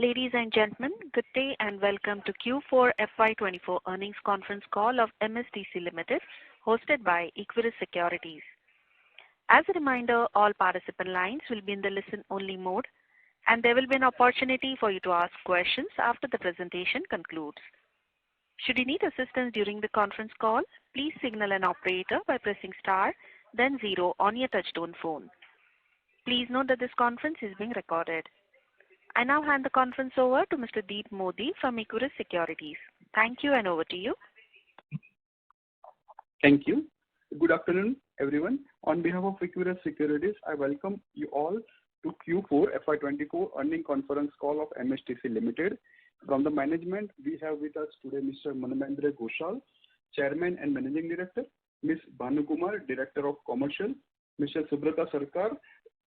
Ladies and gentlemen, good day and welcome to Q4 FY24 earnings conference call of MSTC Ltd, hosted by Equirus Securities. As a reminder, all participant lines will be in the listen-only mode, and there will be an opportunity for you to ask questions after the presentation concludes. Should you need assistance during the conference call, please signal an operator by pressing star, then 0 on your touchtone phone. Please note that this conference is being recorded. I now hand the conference over to Mr. Deep Modi from Equirus Securities. Thank you, and over to you. Thank you. Good afternoon, everyone. On behalf of Equirus Securities, I welcome you all to Q4 FY24 earnings conference call of MSTC Ltd. From the management, we have with us today Mr. Manavendra Ghoshal, Chairman and Managing Director, Ms. Bhanu Kumar, Director of Commercial, Mr. Subrata Sarkar,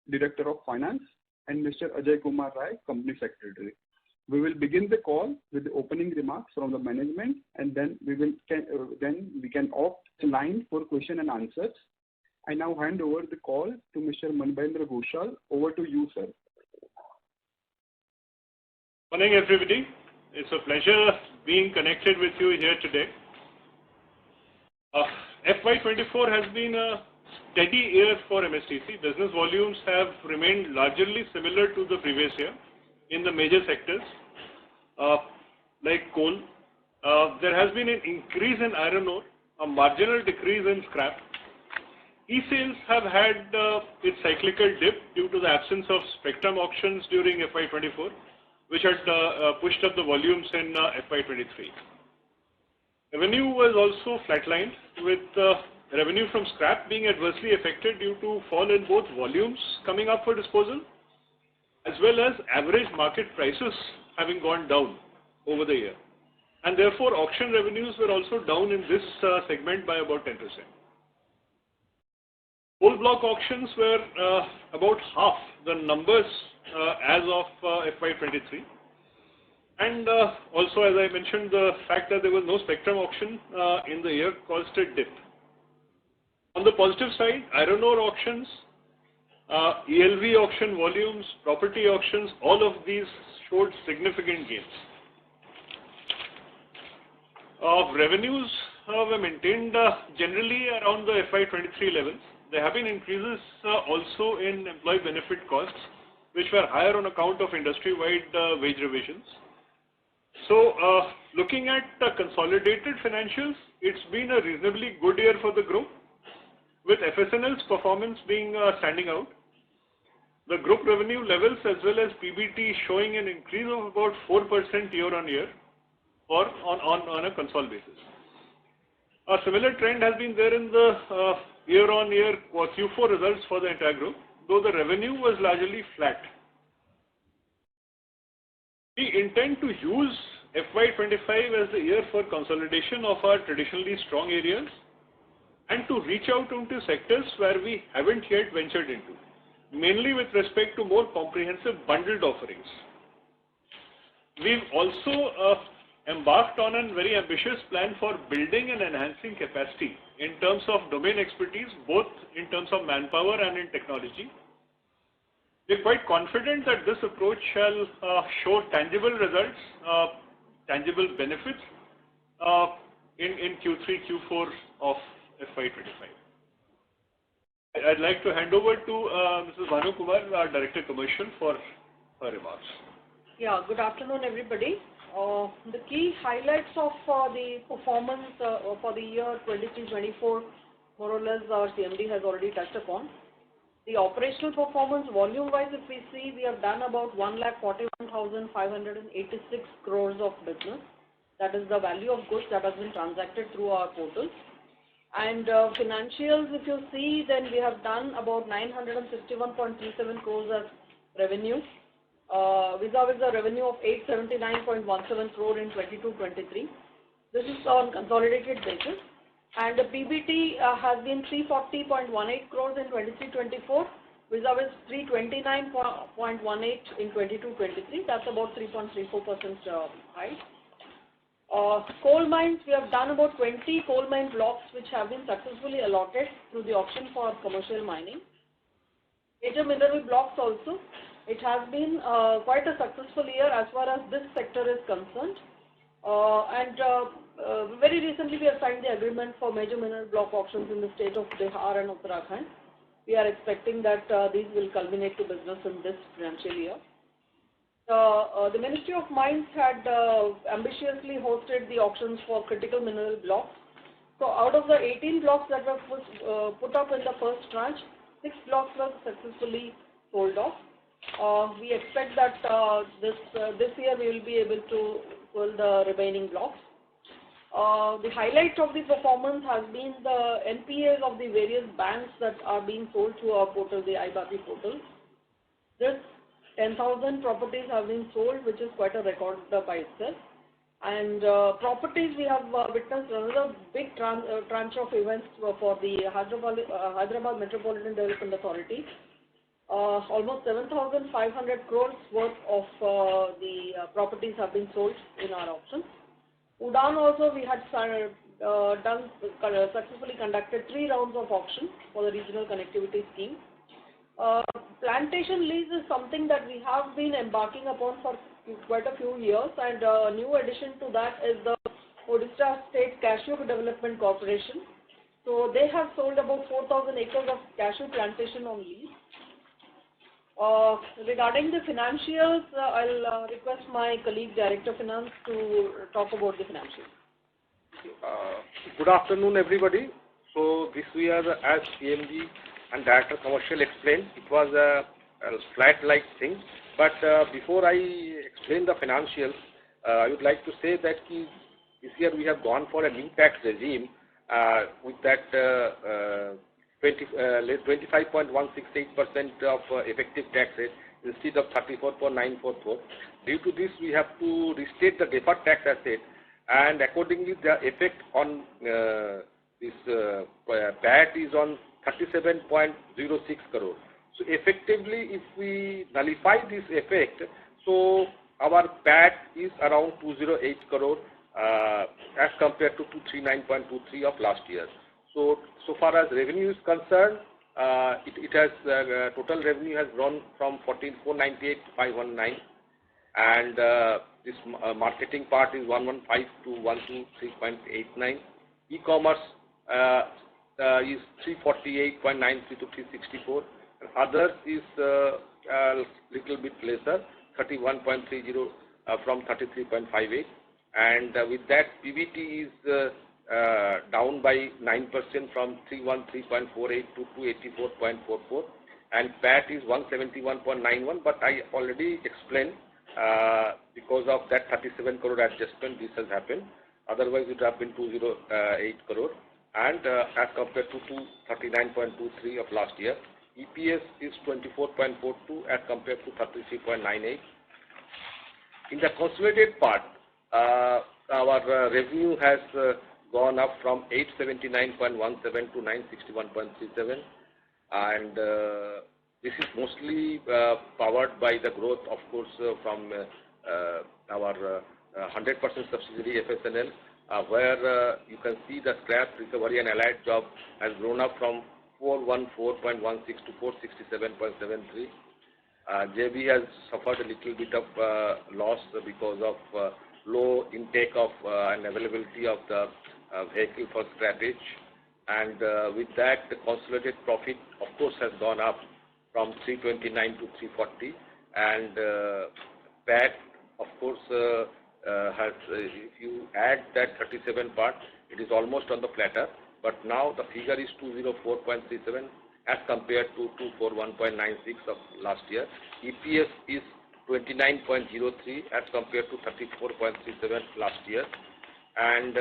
Director of Finance, and Mr. Ajay Kumar Rai, Company Secretary. We will begin the call with the opening remarks from the management, and then we can opt the line for question and answers. I now hand over the call to Mr. Manavendra Ghoshal. Over to you, sir. Morning, everybody. It's a pleasure being connected with you here today. FY24 has been a steady year for MSTC. Business volumes have remained largely similar to the previous year in the major sectors like coal. There has been an increase in iron ore, a marginal decrease in scrap. E-sales have had its cyclical dip due to the absence of spectrum auctions during FY24, which had pushed up the volumes in FY23. Revenue was also flatlined, with revenue from scrap being adversely affected due to fall in both volumes coming up for disposal, as well as average market prices having gone down over the year. And therefore, auction revenues were also down in this segment by about 10%. Coal block auctions were about half the numbers as of FY23. And also, as I mentioned, the fact that there was no spectrum auction in the year caused a dip. On the positive side, iron ore auctions, ELV auction volumes, property auctions, all of these showed significant gains. Revenues were maintained generally around the FY23 levels. There have been increases also in employee benefit costs, which were higher on account of industry-wide wage revisions. So, looking at consolidated financials, it's been a reasonably good year for the group, with FSNL's performance being standing out. The group revenue levels as well as PBT showing an increase of about 4% year on year or on a consol basis. A similar trend has been there in the year on year or Q4 results for the entire group, though the revenue was largely flat. We intend to use FY25 as the year for consolidation of our traditionally strong areas and to reach out into sectors where we haven't yet ventured into, mainly with respect to more comprehensive bundled offerings. We've also embarked on a very ambitious plan for building and enhancing capacity in terms of domain expertise, both in terms of manpower and in technology. We're quite confident that this approach shall show tangible results, tangible benefits in Q3, Q4 of FY25. I'd like to hand over to Mrs. Bhanu Kumar, our Director Commercial, for her remarks. Yeah, good afternoon, everybody. The key highlights of the performance for the year 23-24, more or less, our CMD has already touched upon. The operational performance, volume-wise, if we see, we have done about 1,41,586 crores of business. That is the value of goods that has been transacted through our portals. And financials, if you see, then we have done about 961.37 crores as revenue, vis-a-vis the revenue of 879.17 crore in 22-23. This is on consolidated basis. And the PBT has been 340.18 crores in 23-24, vis-a-vis 329.18 in 22-23. That's about 3.34% high. Coal mines, we have done about 20 coal mine blocks which have been successfully allotted through the auction for commercial mining. Major mineral blocks also, It has been quite a successful year as far as this sector is concerned. Very recently we have signed the agreement for major mineral block auctions in the state of Bihar and Uttarakhand. We are expecting that these will culminate to business in this financial year. The Ministry of Mines had ambitiously hosted the auctions for critical mineral blocks. So out of the 18 blocks that were put up in the first tranche, 6 blocks were successfully sold off. We expect that this year we will be able to sell the remaining blocks. The highlight of the performance has been the NPAs of the various banks that are being sold through our portal, the iBaapi portal. This 10,000 properties have been sold, which is quite a record by itself. And properties, we have witnessed another big tranche of events for the Hyderabad Metropolitan Development Authority. Almost 7,500 crores worth of the properties have been sold in our auction. Udan also, we had successfully conducted 3 rounds of auction for the regional connectivity scheme. Plantation lease is something that we have been embarking upon for quite a few years, and a new addition to that is the Odisha State Cashew Development Corporation. So they have sold about 4,000 acres of cashew plantation on lease. Regarding the financials, I'll request my colleague Director Finance to talk about the financials. Good afternoon, everybody. So this year, as CMD and Director Commercial explained, it was a flat-like thing. But before I explain the financials, I would like to say that this year we have gone for a new tax regime with that 25.168% of effective tax rate instead of 34.944. Due to this, we have to restate the deferred tax asset, and accordingly, the effect on this PAT is on 37.06 crore. So effectively, if we nullify this effect, so our PAT is around 208 crore as compared to 239.23 of last year. So far as revenue is concerned, it has total revenue has grown from 14,498 to 519, and this marketing part is 115 to 123.89. E-commerce is 348.93 to 364. And others is little bit lesser, 31.30 from 33.58. And with that, PBT is down by 9% from 313.48 to 284.44, and PAT is 171.91. But I already explained because of that 37 crore adjustment, this has happened. Otherwise, it would have been 208 crore, and as compared to 239.23 of last year. EPS is 24.42 as compared to 33.98. In the consolidated part, our revenue has gone up from 879.17 to 961.37, and this is mostly powered by the growth, of course, from our 100% subsidiary FSNL, where you can see the scrap recovery and allied job has grown up from 414.16 to 467.73. JB has suffered a little bit of loss because of low intake of and availability of the vehicle for scrappage, and with that, the consolidated profit, of course, has gone up from 329 to 340, and PAT, of course, has, if you add that 37 part, it is almost on the platter. But now the figure is 204.37 as compared to 241.96 of last year. EPS is 29.03 as compared to 34.37 last year. And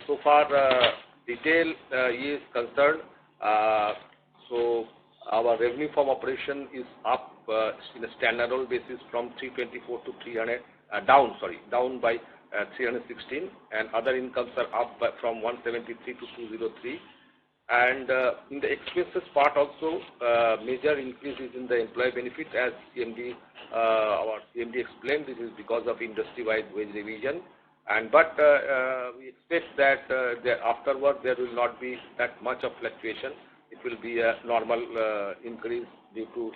so far, detail is concerned. So our revenue from operation is up in a standalone basis from 324 to 300, down by 316, and other incomes are up from 173 to 203. And in the expenses part also, major increase is in the employee benefit, as our CMD explained. This is because of industry-wide wage revision, but we expect that afterward there will not be that much of fluctuation. It will be a normal increase due to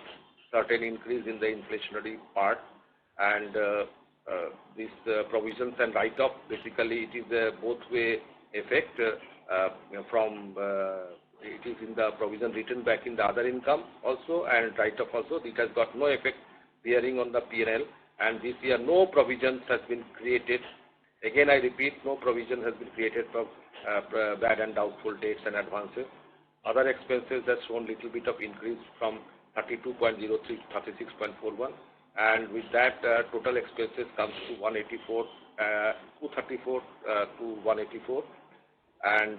certain increase in the inflationary part, and these provisions and write-off, basically it is a both-way effect from it is in the provision written back in the other income also, and write-off also. It has got no effect bearing on the P&L, and this year no provisions has been created. Again, I repeat, no provision has been created for bad and doubtful debts and advances. Other expenses has shown little bit of increase from 32.03 to 36.41, and with that total expenses comes to 234 to 184, and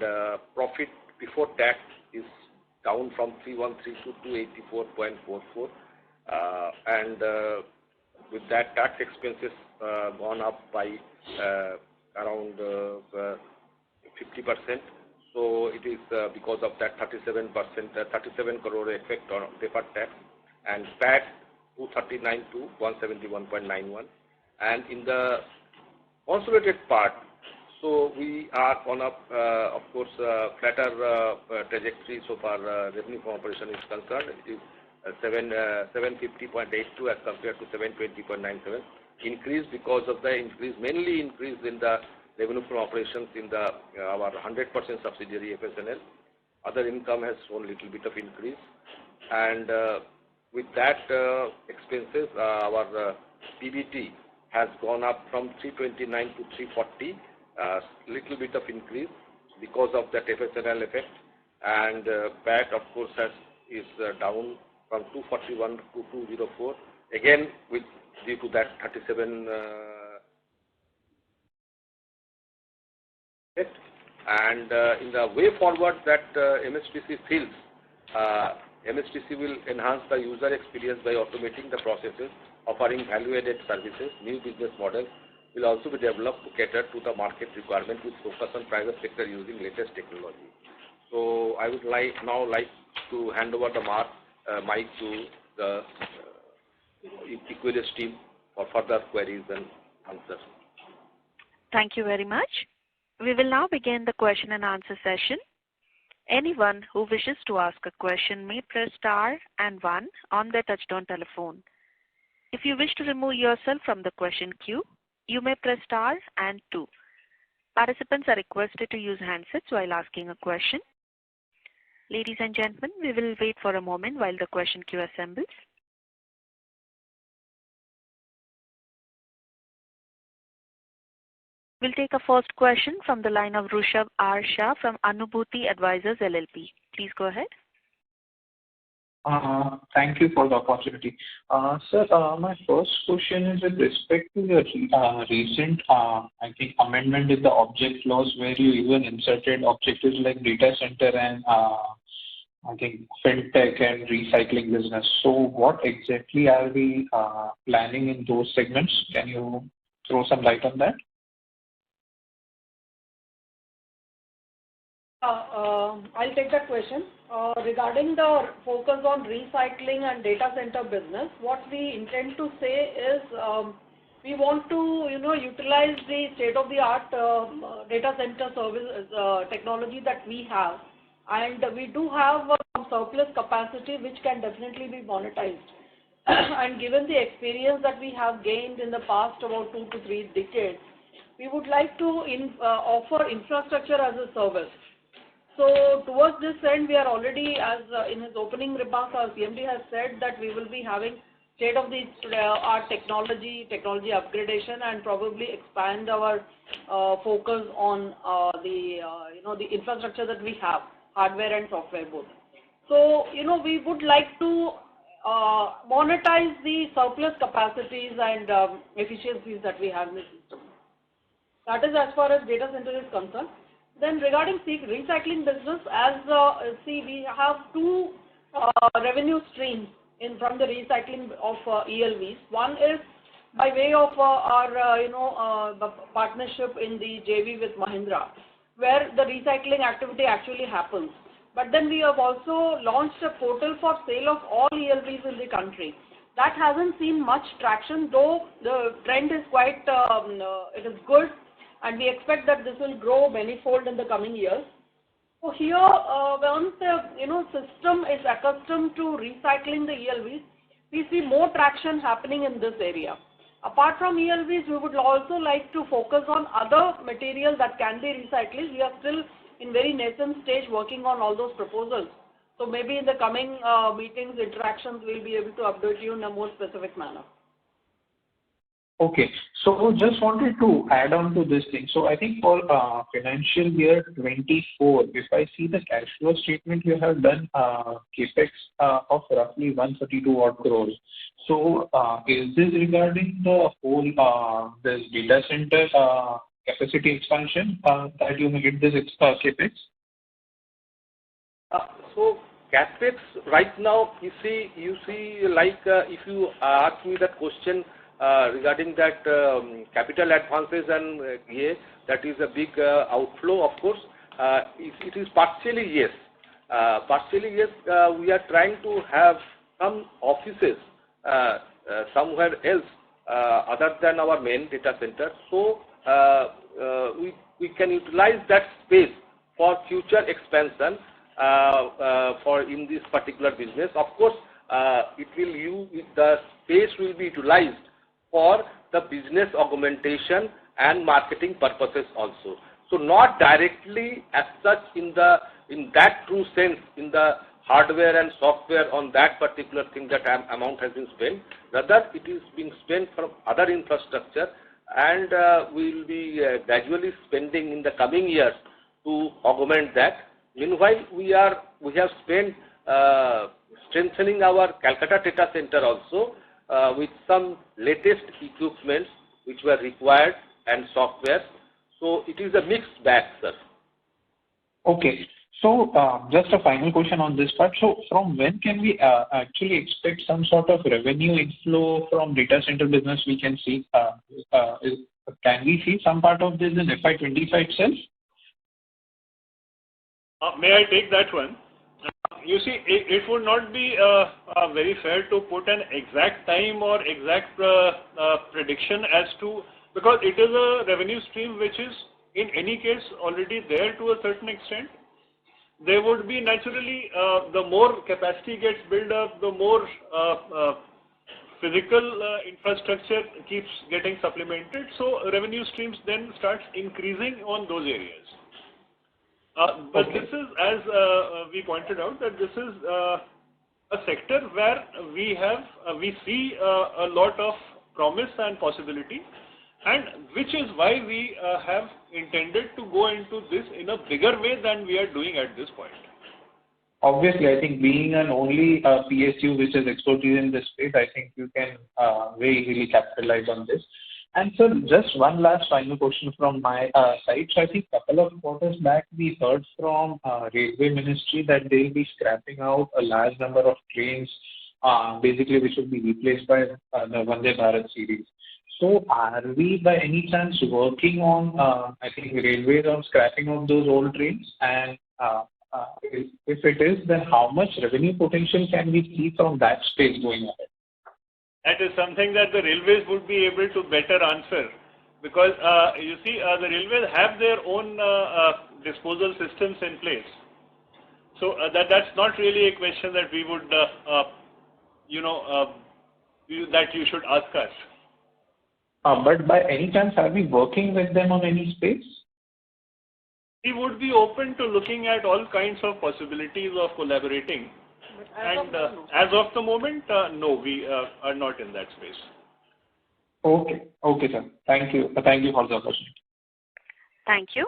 profit before tax is down from 313 to 284.44, and with that tax expenses gone up by around 50%. So it is because of that 37 crore effect on deferred tax, and PAT 239 to 171.91. And in the consolidated part, so we are on a, of course, flatter trajectory so far revenue from operation is concerned. It is 750.82 as compared to 720.97. Increase because of the increase, mainly increase in the revenue from operations in the our 100% subsidiary FSNL. Other income has shown little bit of increase, and with that expenses, our PBT has gone up from 329 to 340. Little bit of increase because of that FSNL effect, and PAT of course is down from 241 to 204. Again, with due to that 37 effect. And in the way forward that MSTC feels, MSTC will enhance the user experience by automating the processes, offering value-added services. New business models will also be developed to cater to the market requirement with focus on private sector using latest technology. So I would now like to hand over the mic to the Equirus team for further queries and answers. Thank you very much. We will now begin the question and answer session. Anyone who wishes to ask a question may press star and 1 on their touchtone telephone. If you wish to remove yourself from the question queue, you may press star and 2. Participants are requested to use handsets while asking a question. Ladies and gentlemen, we will wait for a moment while the question queue assembles. We'll take a first question from the line of Rushabh R. Shah from Anubhuti Advisors LLP. Please go ahead. Thank you for the opportunity. Sir, my first question is with respect to the recent, I think, amendment in the object clause where you even inserted objectives like data center and I think fintech and recycling business. So what exactly are we planning in those segments? Can you throw some light on that? I'll take that question. Regarding the focus on recycling and data center business, what we intend to say is we want to, utilize the state-of-the-art data center service technology that we have, and we do have some surplus capacity which can definitely be monetized. And given the experience that we have gained in the past about 2 to 3 decades, we would like to offer infrastructure as a service. So towards this end, we are already, as in his opening remarks, our CMD has said that we will be having state-of-the-art technology upgradation, and probably expand our focus on the infrastructure that we have, hardware and software both. So we would like to monetize the surplus capacities and efficiencies that we have in the system. That is as far as data center is concerned. Then regarding recycling business, as we have 2 revenue streams from the recycling of ELVs. One is by way of our partnership in the JV with Mahindra, where the recycling activity actually happens. But then we have also launched a portal for sale of all ELVs in the country. That hasn't seen much traction, though the trend is quite it is good. And we expect that this will grow manifold in the coming years. So here, once the system is accustomed to recycling the ELVs, we see more traction happening in this area. Apart from ELVs, we would also like to focus on other materials that can be recycled. We are still in very nascent stage working on all those proposals. So maybe in the coming meetings, interactions, we'll be able to update you in a more specific manner. Okay. So just wanted to add on to this thing. So I think for financial year 24, if I see the cash flow statement, you have done capex of roughly 132 odd crores. So is this regarding the whole this data center capacity expansion that you made this capex? So capex right now, you see, like if you ask me that question regarding that capital advances and that is a big outflow, of course. It is partially yes. We are trying to have some offices somewhere else other than our main data center. So we can utilize that space for future expansion for in this particular business. Of course, the space will be utilized for the business augmentation and marketing purposes also. So not directly as such in that true sense in the hardware and software on that particular thing that amount has been spent. Rather, it is being spent from other infrastructure, and we will be gradually spending in the coming years to augment that. Meanwhile, we have spent strengthening our Calcutta data center also with some latest equipments which were required and software. So it is a mixed bag, sir. Okay. So just a final question on this part. So from when can we actually expect some sort of revenue inflow from data center business we can see? Can we see some part of this in FY25 itself? May I take that one? You see, it would not be very fair to put an exact time or exact prediction as to, because it is a revenue stream which is in any case already there to a certain extent. There would be naturally, the more capacity gets built up, the more physical infrastructure keeps getting supplemented. So revenue streams then starts increasing on those areas. But okay. This is, as we pointed out, that this is a sector where we see a lot of promise and possibility, and which is why we have intended to go into this in a bigger way than we are doing at this point. Obviously, I think being an only PSU which is expertise in this space, I think you can very easily capitalize on this. And so just one last final question from my side. So I think a couple of quarters back, we heard from Railway Ministry that they will be scrapping out a large number of trains, basically which will be replaced by the Vande Bharat series. So are we by any chance working on, I think, railways on scrapping of those old trains? And if it is, then how much revenue potential can we see from that space going ahead? That is something that the railways would be able to better answer, because you see, the railways have their own disposal systems in place. So that's not really a question that we would, that you should ask us. But by any chance, are we working with them on any space? We would be open to looking at all kinds of possibilities of collaborating. And as of the moment, no, we are not in that space. Okay. Okay, sir. Thank you. Thank you for the opportunity. Thank you.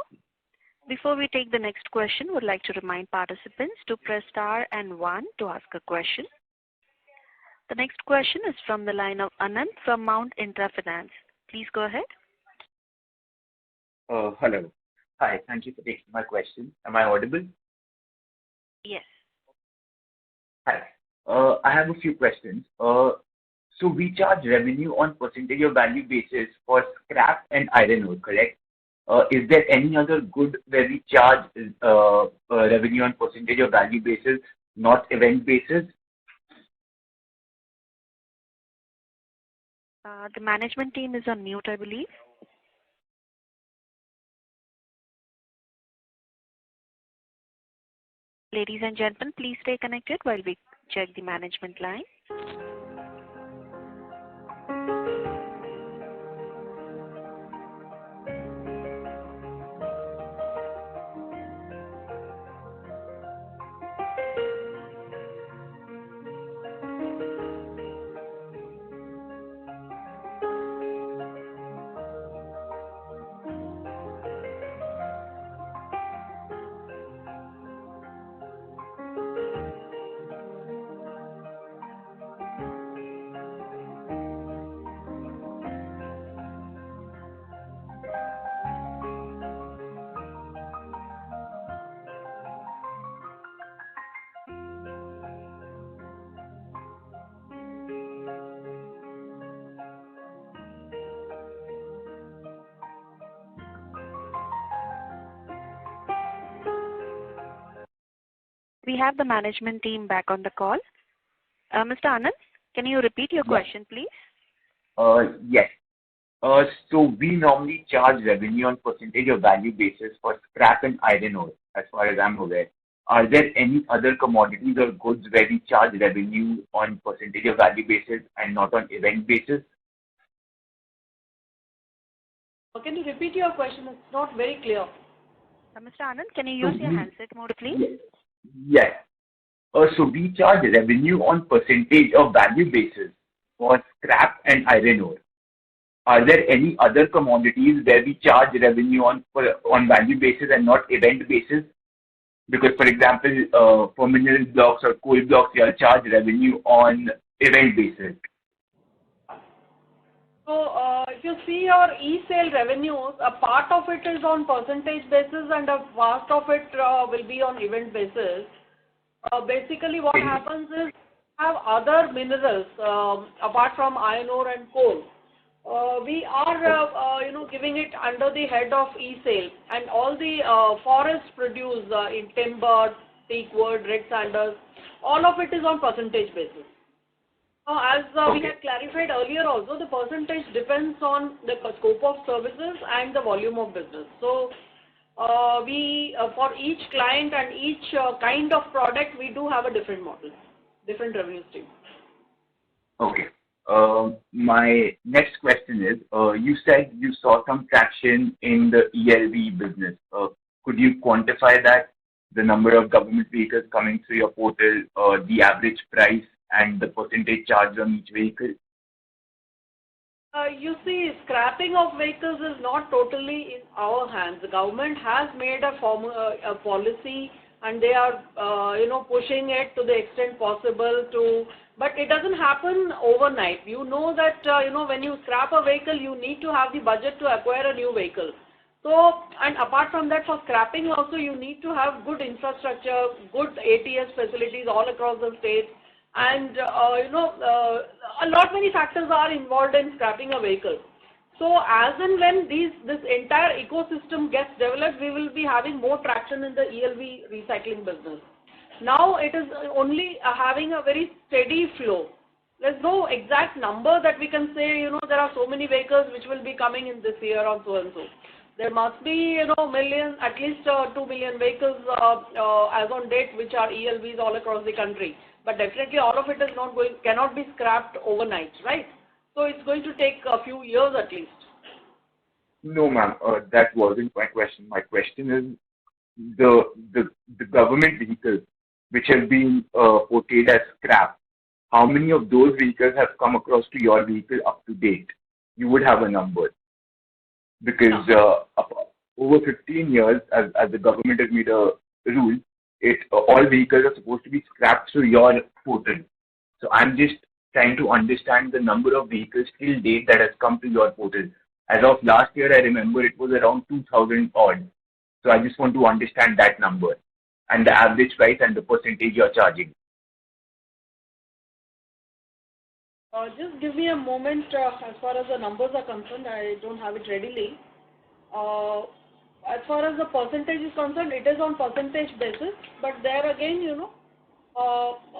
Before we take the next question, would like to remind participants to press star and 1 to ask a question. The next question is from the line of Anand from Mount Intra Finance. Please go ahead. Hello. Hi. Thank you for taking my question. Am I audible? Yes. Hi. I have a few questions. So we charge revenue on percentage of value basis for scrap and iron ore, correct? Is there any other good where we charge revenue on percentage of value basis, not event basis? The management team is on mute, I believe. Ladies and gentlemen, please stay connected while we check the management line. we have the management team back on the call. Mr. Anand, can you repeat your question, please? Yes. So we normally charge revenue on percentage of value basis for scrap and iron ore, as far as I'm aware. Are there any other commodities or goods where we charge revenue on percentage of value basis and not on event basis? Can you repeat your question? It's not very clear. Mr. Anand, can you use your handset mode, please? Yes. So we charge revenue on percentage of value basis for scrap and iron ore. Are there any other commodities where we charge revenue on value basis and not event basis? Because, for example, for mineral blocks or coal blocks, you charge revenue on event basis. So, if you see your e-sale revenues, a part of it is on percentage basis and a part of it will be on event basis. Basically, what happens is have other minerals apart from iron ore and coal. We are, giving it under the head of e-sale, and all the forests produce in timber, teak wood, red sanders, all of it is on percentage basis. As we had clarified earlier also, the percentage depends on the scope of services and the volume of business. So, we for each client and each kind of product, we do have a different model, different revenue stream. Okay. My next question is, you said you saw some traction in the ELV business. Could you quantify that, the number of government vehicles coming through your portal, the average price, and the percentage charged on each vehicle? You see, scrapping of vehicles is not totally in our hands. The government has made a policy, and they are, pushing it to the extent possible to. But it doesn't happen overnight. You know that, when you scrap a vehicle, you need to have the budget to acquire a new vehicle. So, and apart from that, for scrapping also, you need to have good infrastructure, good ATS facilities all across the state. And, a lot many factors are involved in scrapping a vehicle. So, as and when this entire ecosystem gets developed, we will be having more traction in the ELV recycling business. Now it is only having a very steady flow. There's no exact number that we can say, there are so many vehicles which will be coming in this year or so and so. There must be, million, at least 2 million vehicles as on date which are ELVs all across the country. But definitely all of it is cannot be scrapped overnight, right? So it's going to take a few years at least. No, ma'am, that wasn't my question. My question is the government vehicles which have been portrayed as scrap. How many of those vehicles have come across to your vehicle up to date? You would have a number. Because over 15 years, as the government has made a rule, all vehicles are supposed to be scrapped through your portal. So I'm just trying to understand the number of vehicles till date that has come to your portal. As of last year, I remember it was around 2,000 odd. So I just want to understand that number and the average price and the percentage you're charging. Just give me a moment. As far as the numbers are concerned, I don't have it readily. As far as the percentage is concerned, it is on percentage basis. But there again,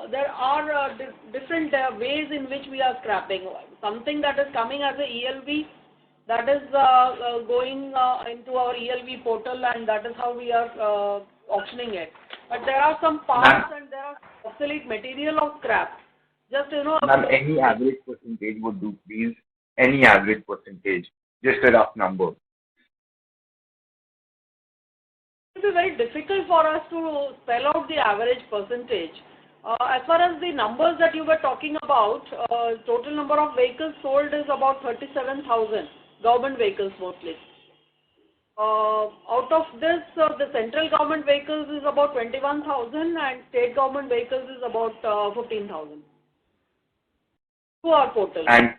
there are different ways in which we are scrapping. Something that is coming as a ELV, that is going into our ELV portal, and that is how we are auctioning it. But there are some parts and there are obsolete material of scrap. Just, Ma'am, any average percentage would do, please. Any average percentage. Just a rough number. It will be very difficult for us to spell out the average percentage. As far as the numbers that you were talking about, total number of vehicles sold is about 37,000, government vehicles mostly. Out of this, the central government vehicles is about 21,000 and state government vehicles is about 15,000. To our portal. And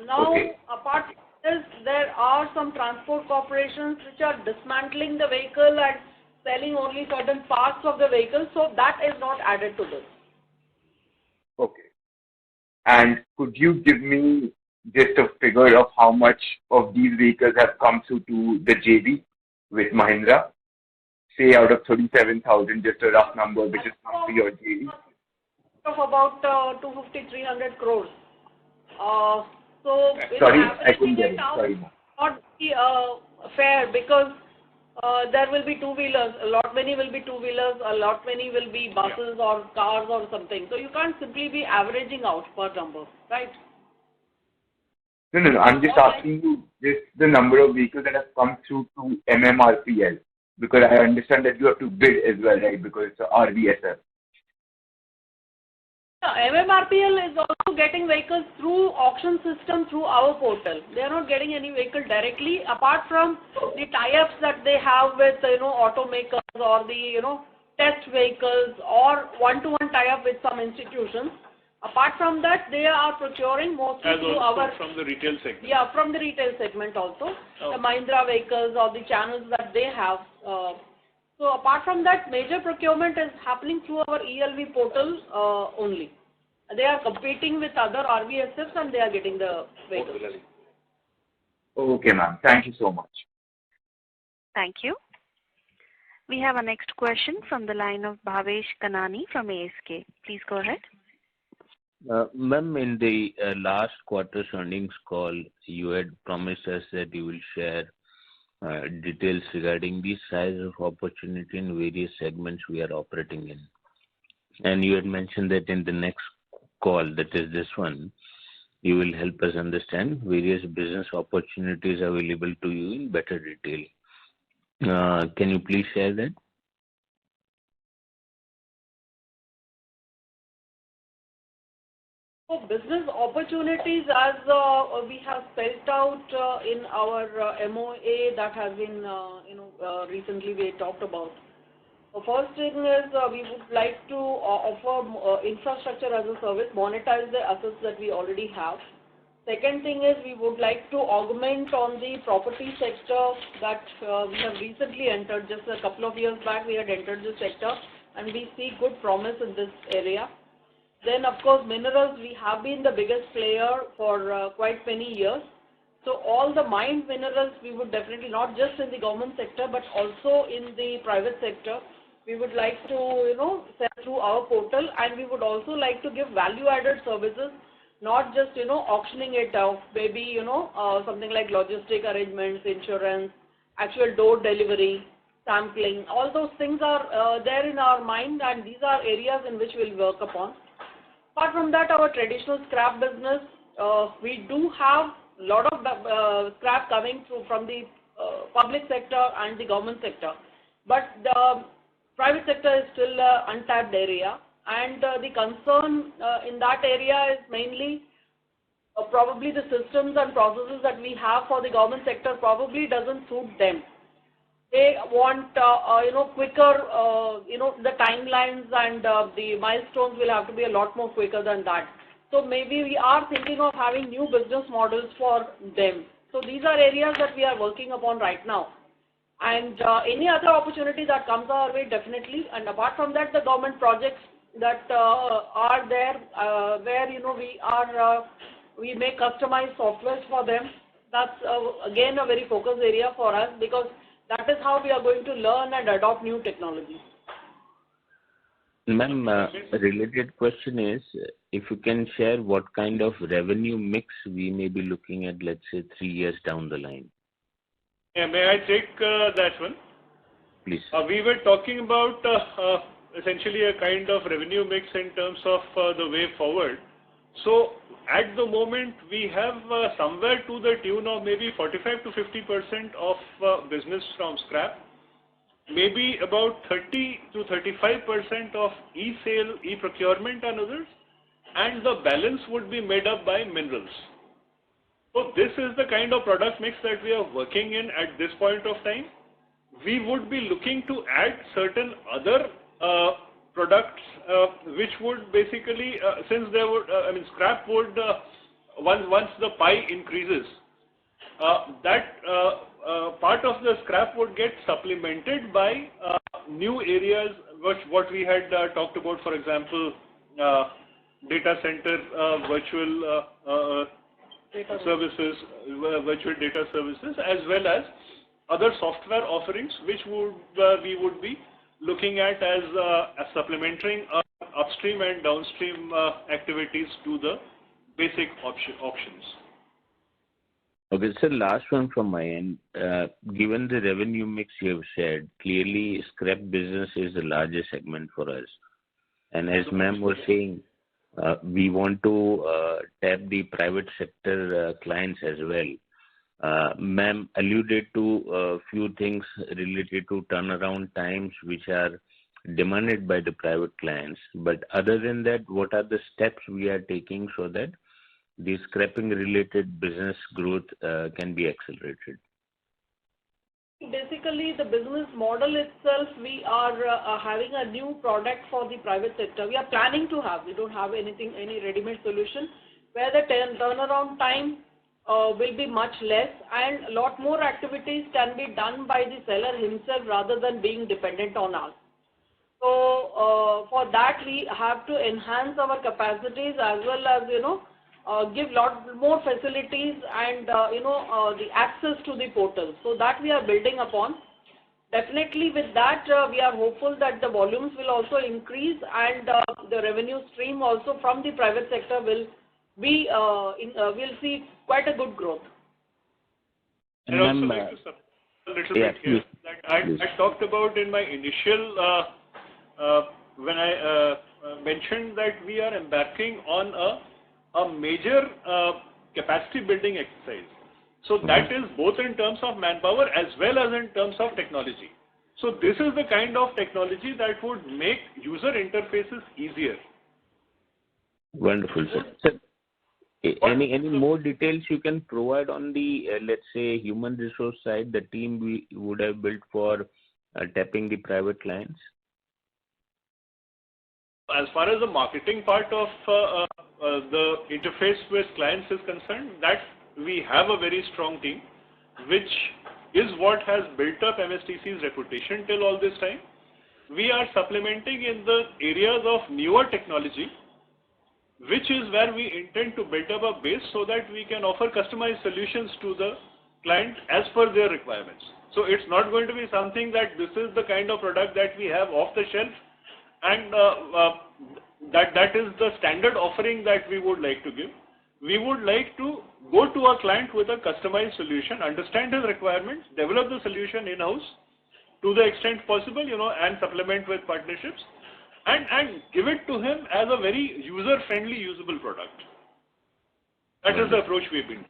now, apart from this, there are some transport corporations which are dismantling the vehicle and selling only certain parts of the vehicle, so that is not added to this. Okay. And could you give me just a figure of how much of these vehicles have come through to the JV with Mahindra? say out of 37,000, just a rough number, which is come to your GE? Of about 250-300 crores. So sorry, I averaging couldn't get it it. out Sorry. not be fair, because there will be two-wheelers, a lot many will be two-wheelers, a lot many will be buses or cars or something. So you can't simply be averaging out per number, right? No. I'm just asking you just the number of vehicles that have come through to MMRPL, because I understand that you have to bid as well, right? Because it's a RVSF. MMRPL is also getting vehicles through auction system through our portal. They are not getting any vehicle directly, apart from the tie-ups that they have with automakers or the test vehicles or one-to-one tie-up with some institutions. Apart from that, they are procuring mostly through from the retail segment. Yeah, from the retail segment also. The Mahindra vehicles or the channels that they have. So apart from that, major procurement is happening through our ELV portal only. They are competing with other RVSFs and they are getting the vehicles. Okay, ma'am. Thank you so much. Thank you. We have our next question from the line of Bhavesh Kanani from ASK. Please go ahead. Ma'am, in the last quarter's earnings call, you had promised us that you will share details regarding the size of opportunity in various segments we are operating in. And you had mentioned that in the next call, that is this one, you will help us understand various business opportunities available to you in better detail. Can you please share that? So business opportunities, as we have spelled out in our MOA that has been, recently we talked about. The first thing is we would like to offer infrastructure as a service, monetize the assets that we already have. Second thing is we would like to augment on the property sector that we have recently entered. Just a couple of years back we had entered this sector and we see good promise in this area. Then of course minerals, we have been the biggest player for quite many years. So all the mined minerals we would definitely, not just in the government sector but also in the private sector, we would like to sell through our portal, and we would also like to give value added services, not just auctioning it off, maybe something like logistic arrangements, insurance, actual door delivery, sampling. All those things are there in our mind, and these are areas in which we'll work upon. Apart from that, our traditional scrap business, we do have a lot of scrap coming through from the public sector and the government sector, but the private sector is still an untapped area, and the concern in that area is mainly probably the systems and processes that we have for the government sector probably doesn't suit them. They want quicker, the timelines and the milestones will have to be a lot more quicker than that. So maybe we are thinking of having new business models for them. So these are areas that we are working upon right now. And any other opportunity that comes our way, definitely. And apart from that, the government projects that are there, where we make customized softwares for them. That's again a very focused area for us, because that is how we are going to learn and adopt new technologies. Ma'am, a related question is, if you can share what kind of revenue mix we may be looking at, let's say 3 years down the line. Yeah, may I take that one? Please. We were talking about essentially a kind of revenue mix in terms of the way forward. So at the moment we have somewhere to the tune of maybe 45 to 50% of business from scrap, maybe about 30 to 35% of e-sale, e-procurement and others, and the balance would be made up by minerals. So this is the kind of product mix that we are working in at this point of time. We would be looking to add certain other products which would basically, since there would, scrap would, once the pie increases, that part of the scrap would get supplemented by new areas, what we had talked about, for example, data center virtual services, virtual data services, as well as other software offerings which we would be looking at as supplementing upstream and downstream activities to the basic options. Okay, sir, last one from my end. Given the revenue mix you have shared, clearly scrap business is the largest segment for us. And as ma'am was saying, we want to tap the private sector clients as well. Ma'am alluded to a few things related to turnaround times which are demanded by the private clients. But other than that, what are the steps we are taking so that the scrapping related business growth can be accelerated? Basically, the business model itself, we are having a new product for the private sector. We are planning to have, we don't have any ready-made solution where the turnaround time will be much less and a lot more activities can be done by the seller himself rather than being dependent on us. So for that we have to enhance our capacities as well as, give lot more facilities and, the access to the portal. So that we are building upon. Definitely with that, we are hopeful that the volumes will also increase and the revenue stream also from the private sector will be, we'll see quite a good growth. I'd also like to support a little bit here. That I talked about in my initial, when I mentioned that we are embarking on a major capacity building exercise. So that is both in terms of manpower as well as in terms of technology. So this is the kind of technology that would make user interfaces easier. Wonderful, sir. Sir, any more details you can provide on the, let's say, human resource side, the team we would have built for tapping the private clients? As far as the marketing part of the interface with clients is concerned, that we have a very strong team, which is what has built up MSTC's reputation till all this time. We are supplementing in the areas of newer technology, which is where we intend to build up a base so that we can offer customized solutions to the client as per their requirements. So it's not going to be something that this is the kind of product that we have off the shelf and that is the standard offering that we would like to give. We would like to go to a client with a customized solution, understand his requirements, develop the solution in-house to the extent possible, and supplement with partnerships and give it to him as a very user-friendly, usable product. That is the approach we've been.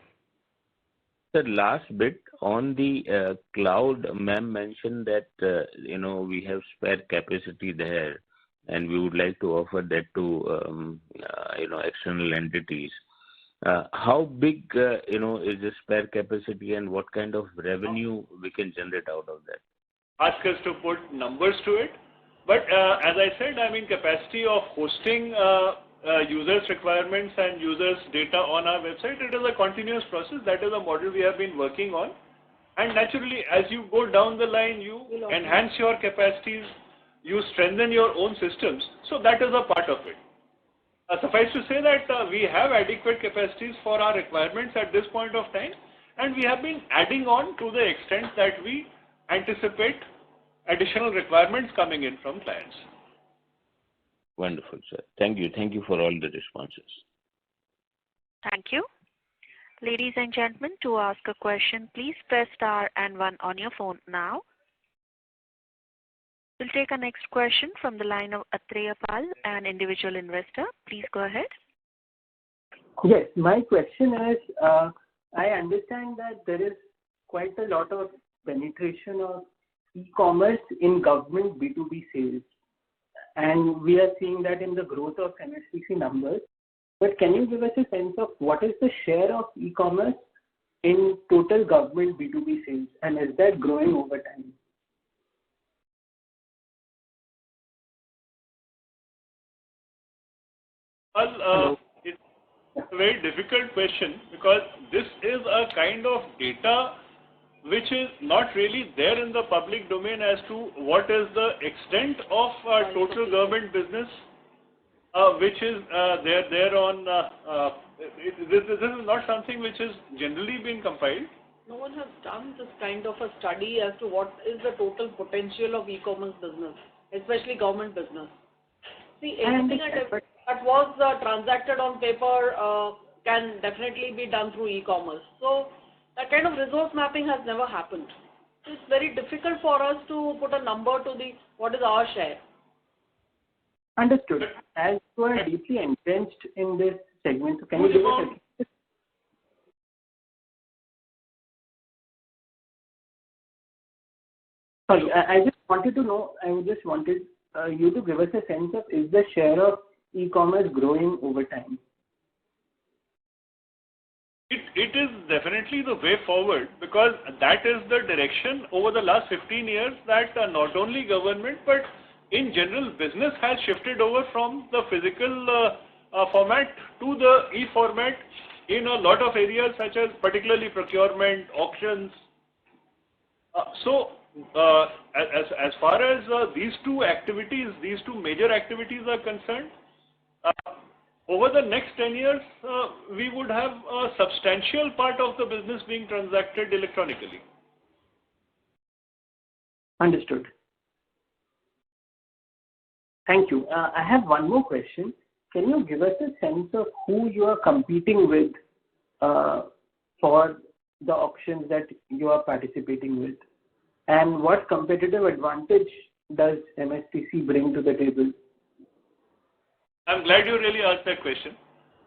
The last bit on the cloud, ma'am mentioned that, we have spare capacity there and we would like to offer that to, external entities. How big, is the spare capacity and what kind of revenue we can generate out of that? Ask us to put numbers to it. But as I said, capacity of hosting users' requirements and users' data on our website, it is a continuous process. That is a model we have been working on. And naturally, as you go down the line, you enhance your capacities, you strengthen your own systems. So that is a part of it. Suffice to say that we have adequate capacities for our requirements at this point of time, and we have been adding on to the extent that we anticipate additional requirements coming in from clients. Wonderful, sir. Thank you. Thank you for all the responses. Thank you. Ladies and gentlemen, to ask a question, please press star and 1 on your phone now. We'll take our next question from the line of Atreya Pal, an individual investor. Please go ahead. Yes, my question is, I understand that there is quite a lot of penetration of e-commerce in government B2B sales. And we are seeing that in the growth of MSTC numbers. But can you give us a sense of what is the share of e-commerce in total government B2B sales, and is that growing over time? Well, it's a very difficult question because this is a kind of data which is not really there in the public domain as to what is the extent of total government business which is there on, this is not something which is generally being compiled. No one one has done this kind of a study as to what is the total potential of e-commerce business, especially government business. See, everything that was transacted on paper can definitely be done through e-commerce. So that kind of resource mapping has never happened. It's very difficult for us to put a number to what is our share. Understood. As you are deeply entrenched in this segment, so can you give us a... Sorry, I just wanted to know, I just wanted you to give us a sense of, is the share of e-commerce growing over time? It is definitely the way forward, because that is the direction over the last 15 years that not only government but in general business has shifted over from the physical format to the e-format in a lot of areas, such as particularly procurement, auctions. As far as these two major activities are concerned, over the next 10 years, we would have a substantial part of the business being transacted electronically. Understood. Thank you. I have one more question. Can you give us a sense of who you are competing with for the auctions that you are participating with? And what competitive advantage does MSTC bring to the table? I'm glad you really asked that question.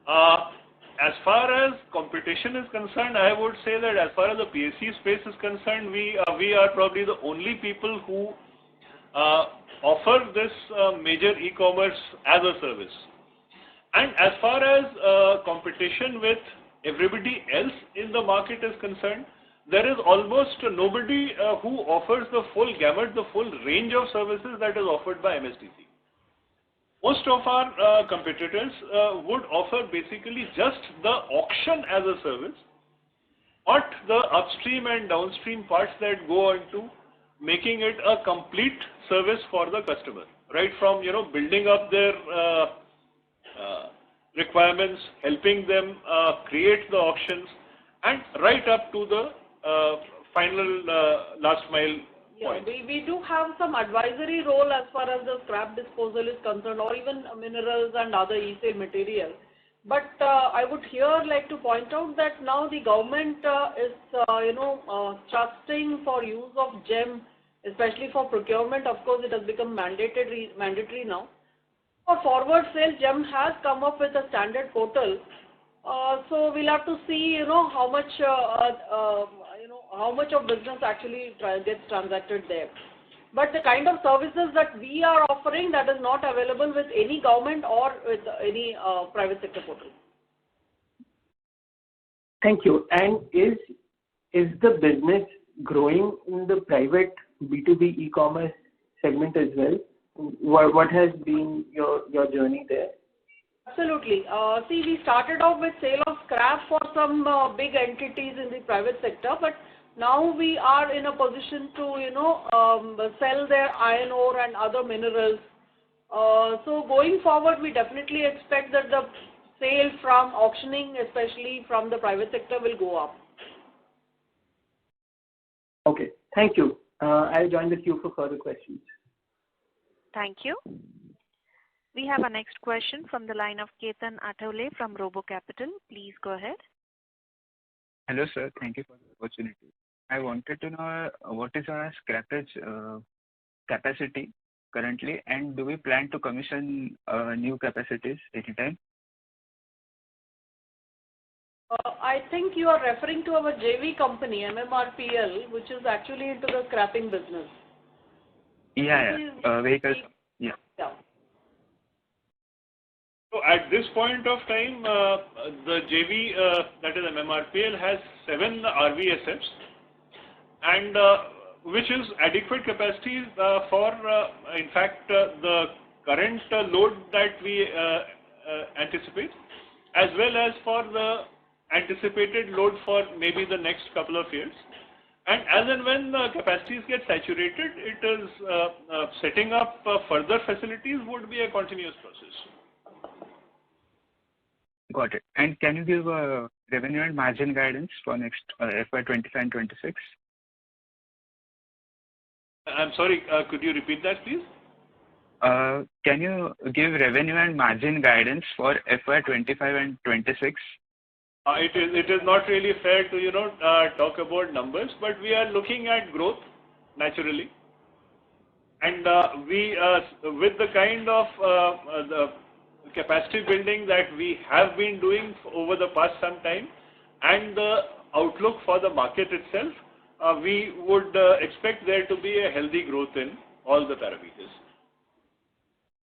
As far as competition is concerned, I would say that as far as the PSC space is concerned, we are probably the only people who offer this major e-commerce as a service. And as far as competition with everybody else in the market is concerned, there is almost nobody who offers the full gamut, the full range of services that is offered by MSTC. Most of our competitors would offer basically just the auction as a service, not the upstream and downstream parts that go into making it a complete service for the customer, right from building up their requirements, helping them create the auctions, and right up to the final last mile. Yeah, we do have some advisory role as far as the scrap disposal is concerned, or even minerals and other e-sale material. But I would here like to point out that now the government is, trusting for use of GEM, especially for procurement. Of course, it has become mandatory now. For forward sale, GEM has come up with a standard portal. So we'll have to see, how much of business actually gets transacted there. But the kind of services that we are offering, that is not available with any government or with any private sector portal. Thank you. And is the business growing in the private B2B e-commerce segment as well? What has been your journey there? Absolutely. See, we started off with sale of scrap for some big entities in the private sector, but now we are in a position to, sell their iron ore and other minerals. So going forward, we definitely expect that the sale from auctioning, especially from the private sector, will go up. Okay. Thank you. I'll join the queue for further questions. Thank you. We have our next question from the line of Ketan Athawale from Robo Capital. Please go ahead. Hello, sir. Thank you for the opportunity. I wanted to know what is our scrappage capacity currently, and do we plan to commission new capacities anytime? I think you are referring to our JV company, MMRPL, which is actually into the scrapping business. Yeah. Vehicles. Yeah. So at this point of time, the JV, that is MMRPL, has 7 RVSFs, and which is adequate capacity for, in fact, the current load that we anticipate, as well as for the anticipated load for maybe the next couple of years. And as and when the capacities get saturated, it is setting up further facilities would be a continuous process. Got it. And can you give a revenue and margin guidance for next FY25 and 26? I'm sorry, could you repeat that, please? Can you give revenue and margin guidance for FY25 and 26? It is not really fair to talk about numbers, but we are looking at growth naturally, and we with the kind of the capacity building that we have been doing over the past some time, and the outlook for the market itself, we would expect there to be a healthy growth in all the parameters.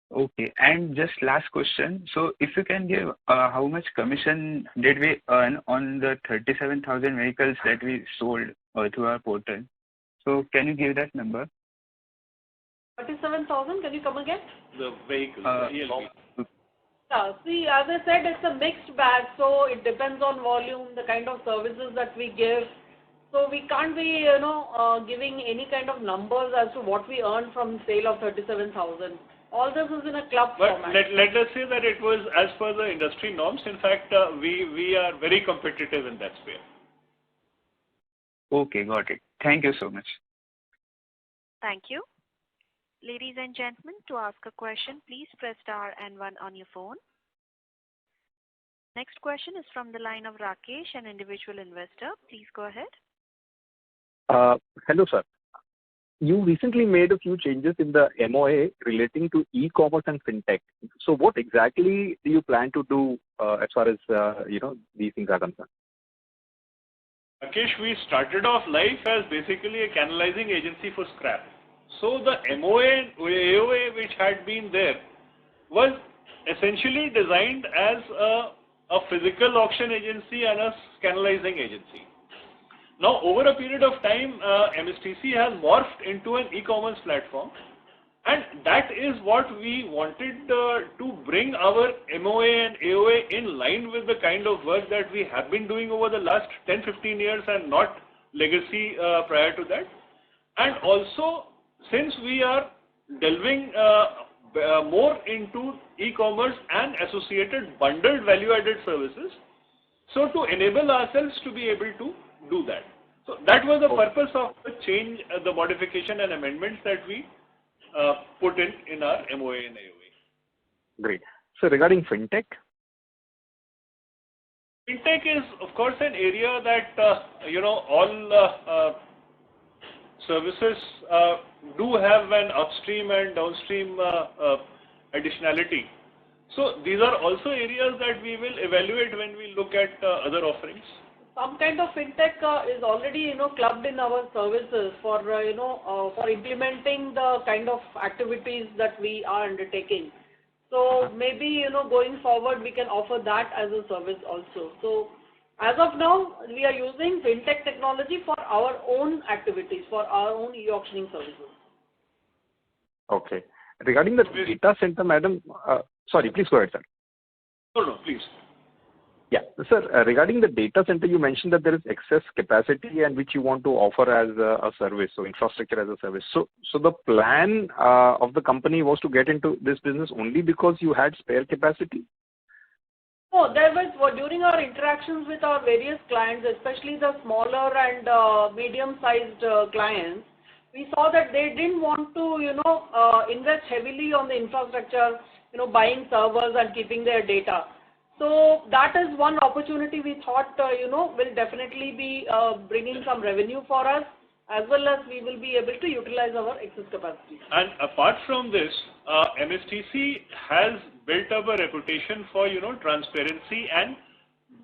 Okay, and just last question. So if you can give how much commission did we earn on the 37,000 vehicles that we sold through our portal? So can you give that number? 37,000, can you come again? The vehicles, Yeah, see, as I said, it's a mixed bag, so it depends on volume, the kind of services that we give. So we can't be, giving any kind of numbers as to what we earn from sale of 37,000. All this is in a club format. Let us say that it was as per the industry norms. In fact, we are very competitive in that sphere. Okay, got it. Thank you so much. Thank you. Ladies and gentlemen, to ask a question, please press star and 1 on your phone. Next question is from the line of Rakesh, an individual investor. Please go ahead. Hello, sir. You recently made a few changes in the MOA relating to e-commerce and fintech. So what exactly do you plan to do as far as, these things are concerned? Rakesh, we started off life as basically a canalizing agency for scrap. So the MOA and AOA which had been there was essentially designed as a physical auction agency and a canalizing agency. Now, over a period of time, MSTC has morphed into an e-commerce platform, and that is what we wanted to bring our MOA and AOA in line with the kind of work that we have been doing over the last 10-15 years and not legacy prior to that. And also, since we are delving more into e-commerce and associated bundled value-added services, so to enable ourselves to be able to do that. So that was the purpose of the change, the modification and amendments that we put in our MOA and AOA. Great. So regarding fintech? Fintech is, of course, an area that, all services do have an upstream and downstream additionality. So these are also areas that we will evaluate when we look at other offerings. Some kind of fintech is already, clubbed in our services for, for implementing the kind of activities that we are undertaking. So maybe, going forward, we can offer that as a service also. So as of now, we are using fintech technology for our own activities, for our own e-auctioning services. Okay. Regarding the data center, madam, sorry, please go ahead, sir. No, please. Yeah, sir, regarding the data center, you mentioned that there is excess capacity and which you want to offer as a service, so infrastructure as a service. So the plan of the company was to get into this business only because you had spare capacity? No, there was, during our interactions with our various clients, especially the smaller and medium-sized clients, we saw that they didn't want to, invest heavily on the infrastructure, buying servers and keeping their data. So that is one opportunity we thought, will definitely be bringing some revenue for us, as well as we will be able to utilize our excess capacity. And apart from this, MSTC has built up a reputation for, transparency and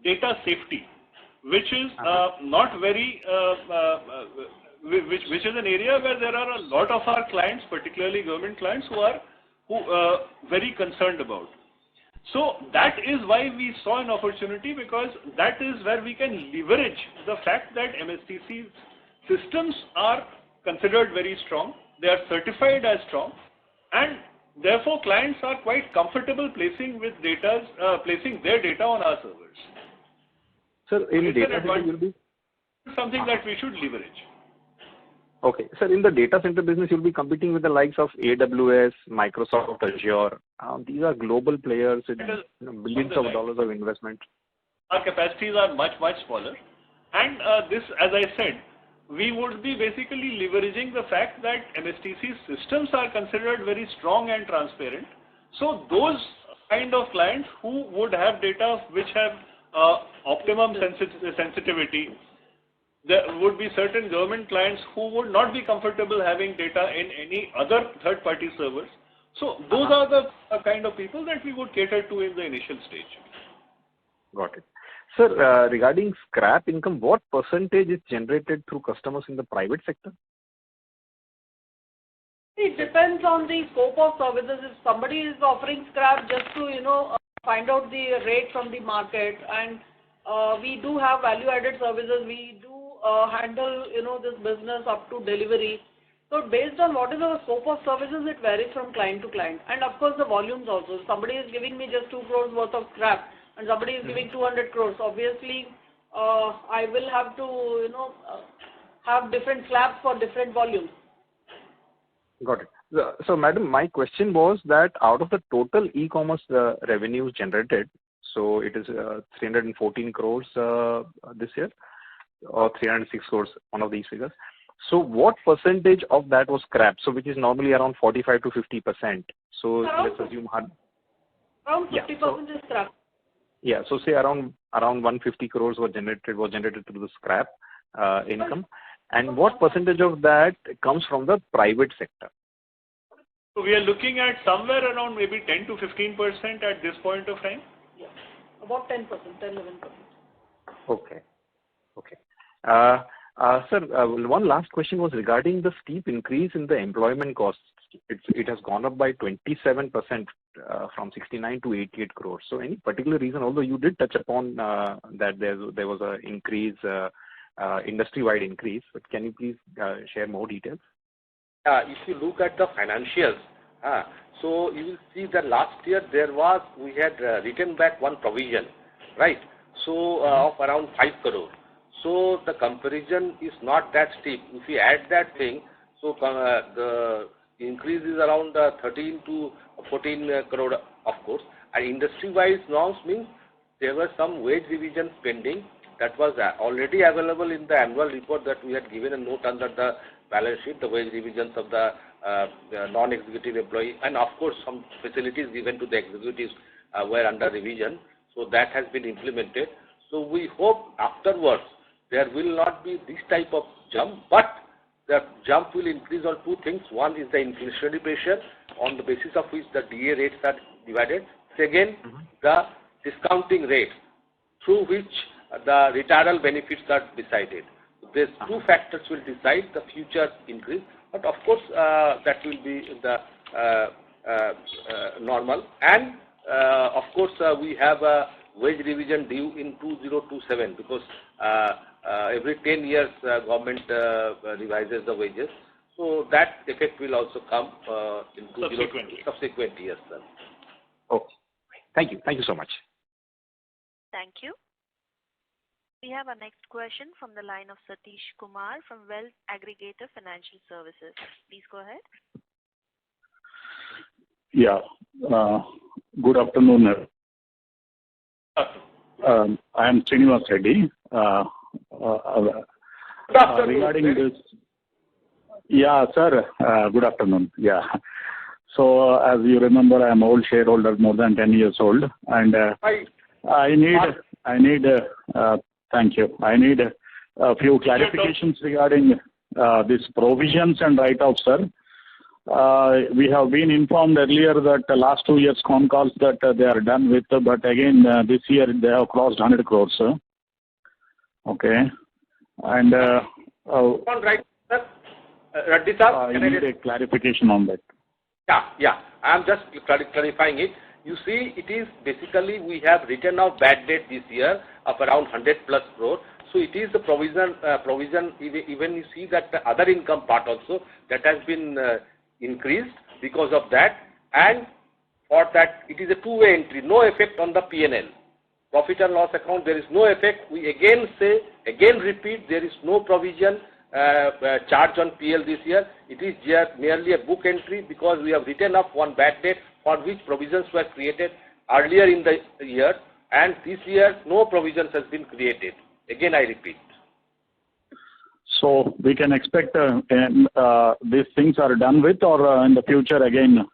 data safety, which is not very, which is an area where there are a lot of our clients, particularly government clients, who are very concerned about. So that is why we saw an opportunity, because that is where we can leverage the fact that MSTC's systems are considered very strong, they are certified as strong, and therefore clients are quite comfortable placing their data on our servers. Sir, in data center you'll be something that we should leverage. Okay. Sir, in the data center business, you'll be competing with the likes of AWS, Microsoft Azure. These are global players with billions of dollars of investment. our capacities are much smaller. And this, as I said, we would be basically leveraging the fact that MSTC systems are considered very strong and transparent. So those kind of clients who would have data which have optimum sensitivity, there would be certain government clients who would not be comfortable having data in any other third-party servers. So those are the kind of people that we would cater to in the initial stage. Got it. Sir, regarding scrap income, what percentage is generated through customers in the private sector? It depends on the scope of services. If somebody is offering scrap just to, find out the rate from the market, and we do have value-added services, we do handle, this business up to delivery. So based on what is our scope of services, it varies from client to client. And of course the volumes also. If somebody is giving me just 2 crores worth of scrap and somebody is giving 200 crores, obviously I will have to, have different slabs for different volumes. Got it. So, madam, my question was that out of the total e-commerce revenues generated, so it is 314 crores this year, or 306 crores, one of these figures. So what percentage of that was scrap? So which is normally around 45 to 50%. So let's assume around 50% is scrap. Yeah, so say around 150 crores was generated through the scrap income. And what percentage of that comes from the private sector? So we are looking at somewhere around maybe 10 to 15% at this point of time. Yeah, about 10%, 10-11%. Okay. Sir, one last question was regarding the steep increase in the employment costs. It has gone up by 27% from 69 to 88 crores. So any particular reason, although you did touch upon that there was an increase, industry-wide increase, but can you please share more details? If you look at the financials, so you will see that last year we had written back one provision, right? So of around 5 crore. So the comparison is not that steep. If you add that thing, so the increase is around 13 to 14 crore, of course. And industry-wise norms means there was some wage revision pending that was already available in the annual report that we had given a note under the balance sheet, the wage revisions of the non-executive employee, and of course some facilities given to the executives were under revision. So that has been implemented. So we hope afterwards there will not be this type of jump, but the jump will increase on two things. One is the inflationary pressure on the basis of which the DA rates are divided. Second, the discounting rate through which the retirement benefits are decided. These two factors will decide the future increase, but of course that will be the normal. And of course we have a wage revision due in 2027 because every 10 years government revises the wages. So that effect will also come in subsequent years. Sir. Okay. Thank you. Thank you so much. Thank you. We have our next question from the line of Satish Kumar from Wealth Aggregator Financial Services. Please go ahead. Yeah. Good afternoon. I am Srinivas Reddy. Regarding this, yeah, sir. Good afternoon. Yeah. So as you remember, I am old shareholder, more than 10 years old, and I need. Thank you. I need a few clarifications regarding these provisions and write-offs, sir. We have been informed earlier that the last 2 years con calls that they are done with, but again this year they have crossed 100 crores, sir. Okay. And right, sir. Reddy sir, I need a clarification on that. Yeah. I am just clarifying it. You see, it is basically we have written off bad debt this year of around 100 plus crore. So it is the provision. Even you see that the other income part also that has been increased because of that. And for that, it is a two-way entry. No effect on the P&L. Profit and loss account. There is no effect. We again repeat. There is no provision charge on PL this year. It is just merely a book entry because we have written off one bad debt for which provisions were created earlier in the year, and this year no provisions has been created. Again, I repeat. So we can expect these things are done with, or in the future again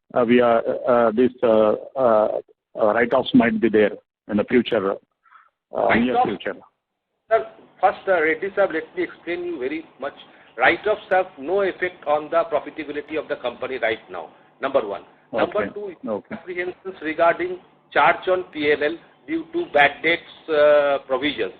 these write-offs might be there in the future, near future. Sir, first, Reddy sir, let me explain you very much. Write-offs have no effect on the profitability of the company right now. Number one. Okay. Number two, apprehensions regarding charge on PLL due to bad debts provisions.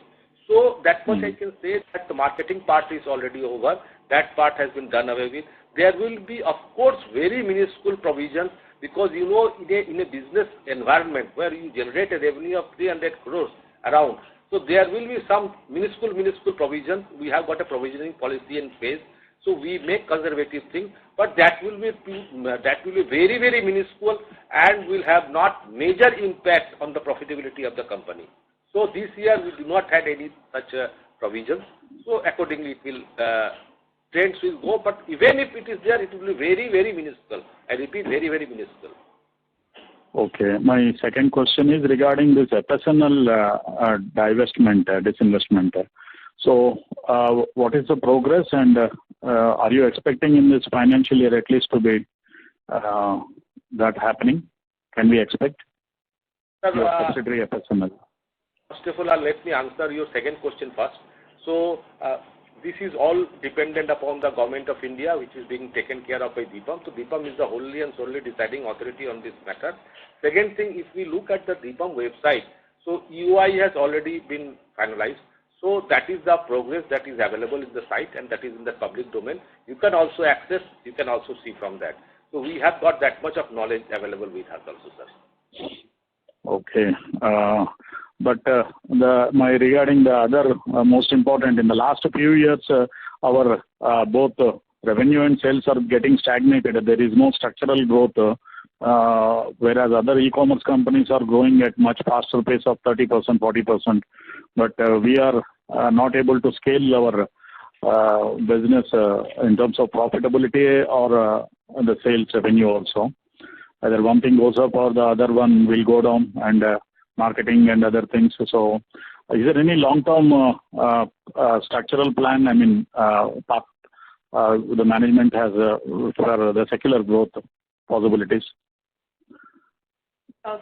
So that much I can say that the marketing part is already over. That part has been done away with. There will be, of course, very minuscule provisions because in a business environment where you generate a revenue of 300 crores around, so there will be some minuscule provisions. We have got a provisioning policy in place, so we make conservative things, but that will be very, very minuscule and will have not major impact on the profitability of the company. So this year we do not have any such provisions. So accordingly, it will trends will go. But even if it is there, it will be very, very minuscule. I repeat, very, very minuscule. Okay. My second question is regarding this FSNL divestment, disinvestment. So what is the progress, and are you expecting in this financial year at least to be that happening? Can we expect your subsidiary FSNL? First of all, let me answer your second question first. So, this is all dependent upon the Government of India, which is being taken care of by DIPAM. So, DIPAM is the wholly and solely deciding authority on this matter. Second thing, if we look at the DIPAM website, so UI has already been finalized. So, that is the progress that is available in the site and that is in the public domain. You can also access, you can also see from that. So, we have got that much of knowledge available with us also, sir. Okay. But regarding the other most important, in the last few years, our both revenue and sales are getting stagnated. There is no structural growth, whereas other e-commerce companies are growing at much faster pace of 30%, 40%. But we are not able to scale our business in terms of profitability or the sales revenue also. Either one thing goes up or the other one will go down, and marketing and other things. So, is there any long-term structural plan? I mean, the management has for the secular growth possibilities.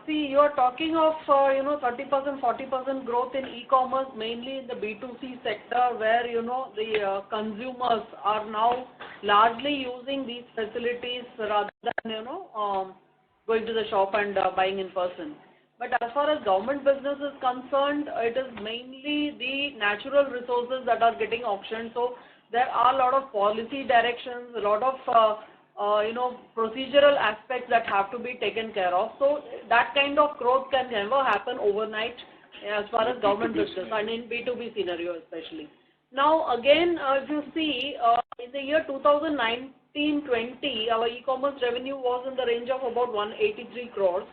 See, you are talking of 30%, 40% growth in e-commerce, mainly in the B2C sector, where the consumers are now largely using these facilities rather than going to the shop and buying in person. But as far as government business is concerned, it is mainly the natural resources that are getting auctioned. So there are a lot of policy directions, a lot of procedural aspects that have to be taken care of. So that kind of growth can never happen overnight as far as government business and in B2B scenario especially. Now again, if you see, in the year 2019-20, our e-commerce revenue was in the range of about 183 crores.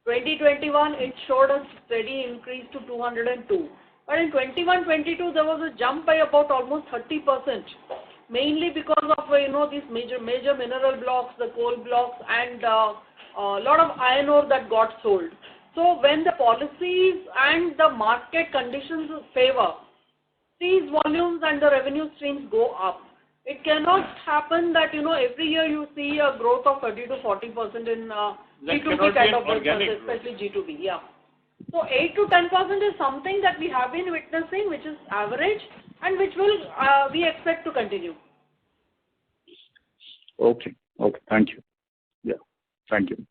2021, it showed a steady increase to 202. But in 21-22, there was a jump by about almost 30%, mainly because of these major mineral blocks, the coal blocks, and a lot of iron ore that got sold. So when the policies and the market conditions favor, these volumes and the revenue streams go up. It cannot happen that every year you see a growth of 30 to 40% in G2B kind of business, especially G2B. Yeah. So 8 to 10% is something that we have been witnessing, which is average, and which will we expect to continue. Okay. Thank you. Yeah. Thank you.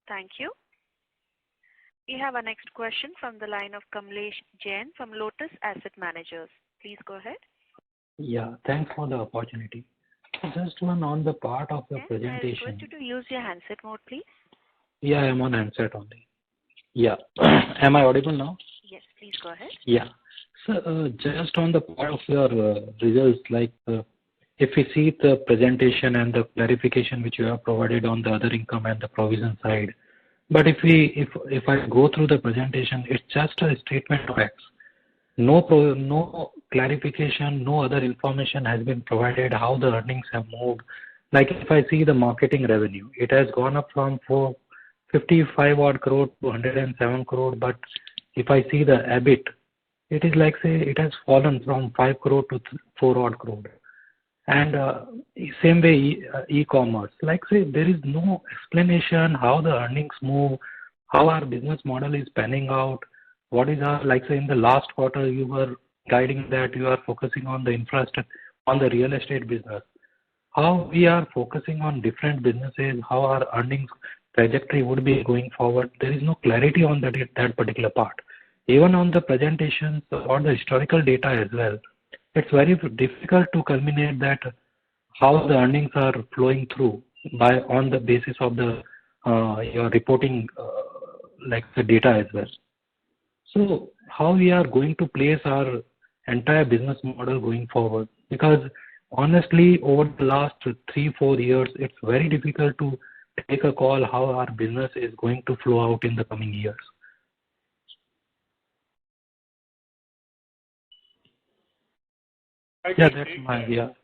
Thank you. We have our next question from the line of Kamlesh Jain from Lotus Asset Managers. Please go ahead. Yeah, thanks for the opportunity. Just one on the part of the presentation. I request you to use your handset mode, please. Yeah, I'm on handset only. Yeah. Am I audible now? Yes, please go ahead. Yeah. So, just on the part of your results, like if we see the presentation and the clarification which you have provided on the other income and the provision side, but if I go through the presentation, it's just a statement of facts. No clarification, no other information has been provided how the earnings have moved. Like if I see the marketing revenue, it has gone up from 55 odd crore to 107 crore, but if I see the EBIT, it is like, say, it has fallen from 5 crore to 4 odd crore. And same way e-commerce, like, say, there is no explanation how the earnings move, how our business model is panning out. What is our, like, say, in the last quarter you were guiding that you are focusing on the infrastructure, on the real estate business. How we are focusing on different businesses, how our earnings trajectory would be going forward. There is no clarity on that particular part. Even on the presentations or the historical data as well, it's very difficult to culminate that how the earnings are flowing through by on the basis of the your reporting like the data as well. So how we are going to place our entire business model going forward? Because honestly, over the last 3-4 years, it's very difficult to take a call how our business is going to flow out in the coming years. Yeah, that's my idea.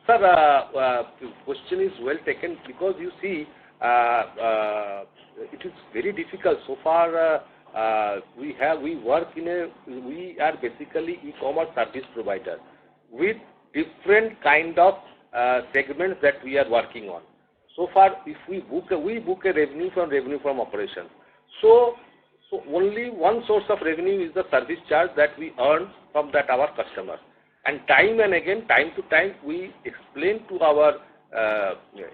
Sir, the question is well taken, because you see, it is very difficult. So far, we are basically e-commerce service provider with different kind of segments that we are working on. So far, if we book a revenue from operations. So only one source of revenue is the service charge that we earn from that our customers. And time and again, time to time, we explain to our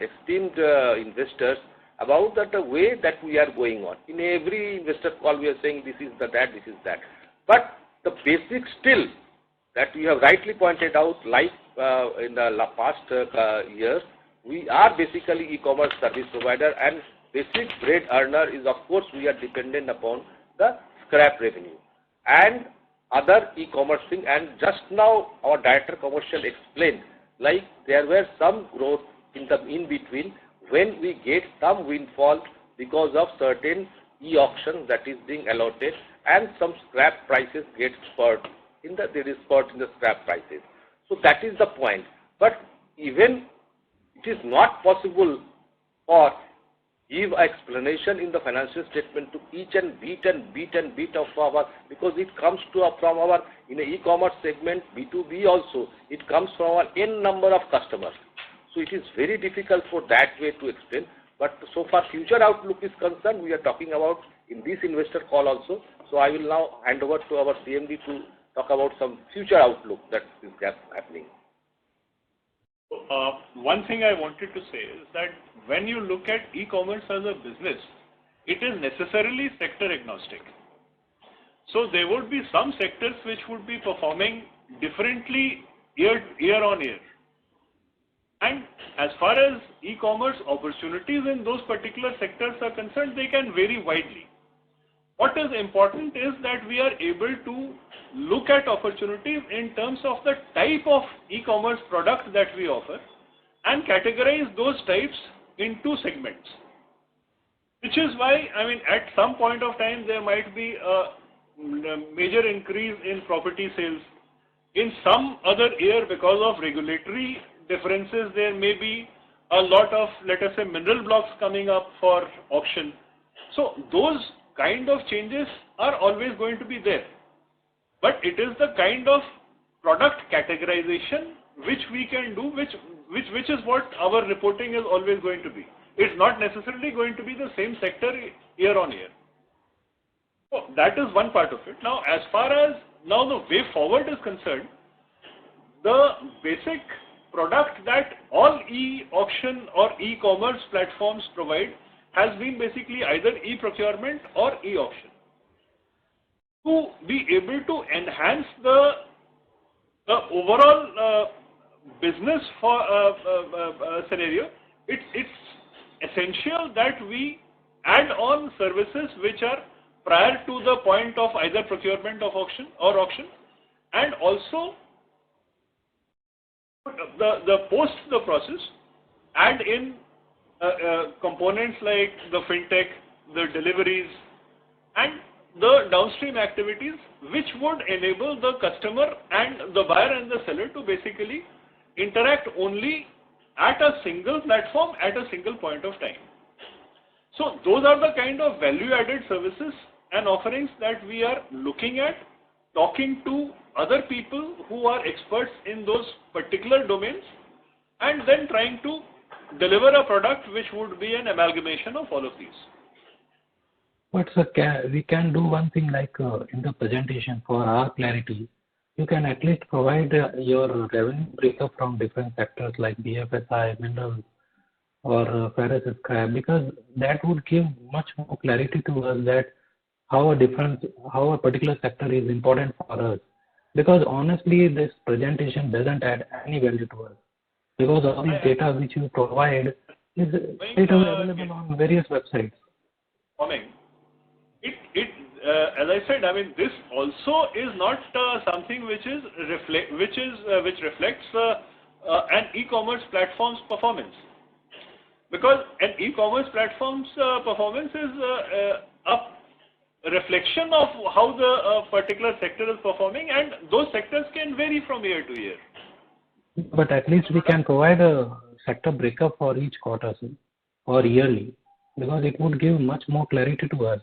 esteemed investors about the way that we are going on. In every investor call, we are saying this is that, this is that. But the basics still, that you have rightly pointed out, like in the past years, we are basically e-commerce service provider, and basic bread earner is, of course, we are dependent upon the scrap revenue and other e-commerce thing. And just now our director commercial explained, like there were some growth in between when we get some windfall because of certain e-auctions that is being allotted, and some scrap prices get spurred in the scrap prices. So that is the point. But even it is not possible for give explanation in the financial statement to each and bit of our, because it comes from our, in the e-commerce segment, B2B also, it comes from our n number of customers. So it is very difficult for that way to explain. But so far future outlook is concerned, we are talking about in this investor call also. So I will now hand over to our CMD to talk about some future outlook that is happening. One thing I wanted to say is that when you look at e-commerce as a business, it is necessarily sector agnostic. So there would be some sectors which would be performing differently year on year. And as far as e-commerce opportunities in those particular sectors are concerned, they can vary widely. What is important is that we are able to look at opportunities in terms of the type of e-commerce products that we offer and categorize those types into segments. Which is why, I mean, at some point of time, there might be a major increase in property sales. In some other year, because of regulatory differences, there may be a lot of, let us say, mineral blocks coming up for auction. So those kind of changes are always going to be there. But it is the kind of product categorization which we can do, which is what our reporting is always going to be. It's not necessarily going to be the same sector year on year. So that is one part of it. Now, as far as now the way forward is concerned, the basic product that all e-auction or e-commerce platforms provide has been basically either e-procurement or e-auction. To be able to enhance the overall business for scenario, it's essential that we add on services which are prior to the point of either procurement of auction, and also the post the process, add in components like the fintech, the deliveries, and the downstream activities which would enable the customer and the buyer and the seller to basically interact only at a single platform at a single point of time. So those are the kind of value-added services and offerings that we are looking at, talking to other people who are experts in those particular domains, and then trying to deliver a product which would be an amalgamation of all of these. But sir, we can do one thing like in the presentation for our clarity. You can at least provide your revenue breakup from different sectors like BFSI, minerals, or ferrous scrap, because that would give much more clarity to us that how a particular sector is important for us. Because honestly, this presentation doesn't add any value to us. Because all the data which you provide is available on various websites. As I said, I mean, this also is not something which reflects an e-commerce platform's performance, because an e-commerce platform's performance is a reflection of how the particular sector is performing, and those sectors can vary from year to year. But at least we can provide a sector breakup for each quarter or yearly, because it would give much more clarity to us.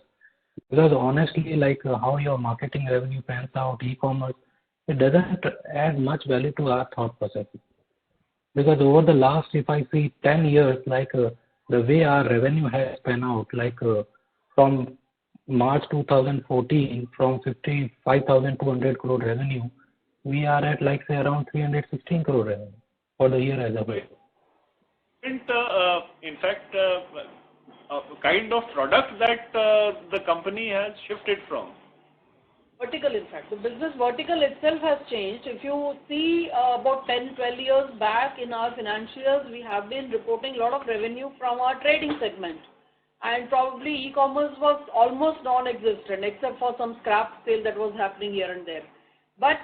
Because honestly, like how your marketing revenue pans out, e-commerce, it doesn't add much value to our thought process. Because over the last, if I see 10 years, like the way our revenue has panned out, like from March 2014, from 55,200 crore revenue, we are at like say around 316 crore revenue for the year as a whole. And in fact, kind of product that the company has shifted from. Vertical, in fact. The business vertical itself has changed. If you see about 10-12 years back in our financials, we have been reporting a lot of revenue from our trading segment. And probably e-commerce was almost non-existent except for some scrap sale that was happening here and there. But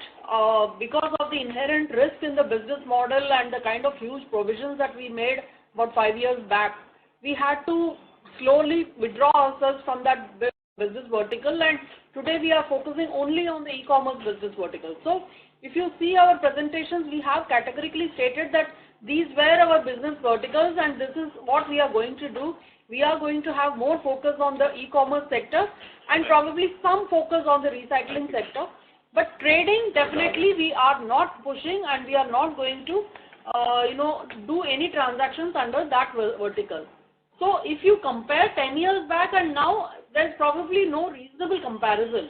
because of the inherent risk in the business model and the kind of huge provisions that we made about 5 years back, we had to slowly withdraw ourselves from that business vertical, and today we are focusing only on the e-commerce business vertical. So if you see our presentations, we have categorically stated that these were our business verticals and this is what we are going to do. We are going to have more focus on the e-commerce sector and probably some focus on the recycling sector. But trading, definitely we are not pushing, and we are not going to do any transactions under that vertical. So if you compare 10 years back and now, there's probably no reasonable comparison.